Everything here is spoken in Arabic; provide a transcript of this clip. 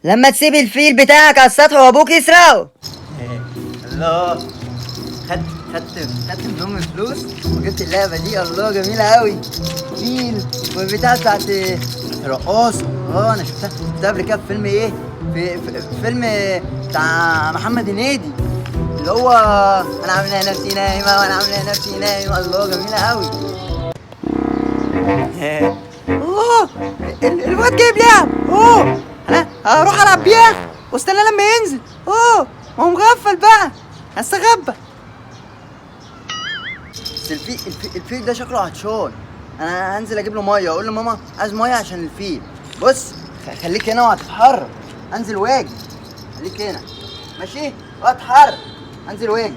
لما تسيب الفيل بتاعك على السطح وابوك يسرقه. الله، خدت من امي فلوس وجبت اللعبه دي. الله جميله قوي. فيل والبتاع بتاعت رقاصه. انا شفتها قبل كده في فيلم ايه، في فيلم بتاع محمد هنيدي اللي هو انا عامله نفسي نايمه وانا عامله نفسي نايمه. الله جميله قوي. الله، الواد جايب لعب. انا هروح العب بيها واستنى لما ينزل. ما هو مغفل بقى، هستخبى. بس الفيل ده شكله عطشان. انا هنزل اجيب له ميه، اقول له ماما عايز ميه عشان الفيل. بص خليك هنا وهتتحرك. انزل واجي، خليك هنا ماشي وهتحرك. انزل واجي.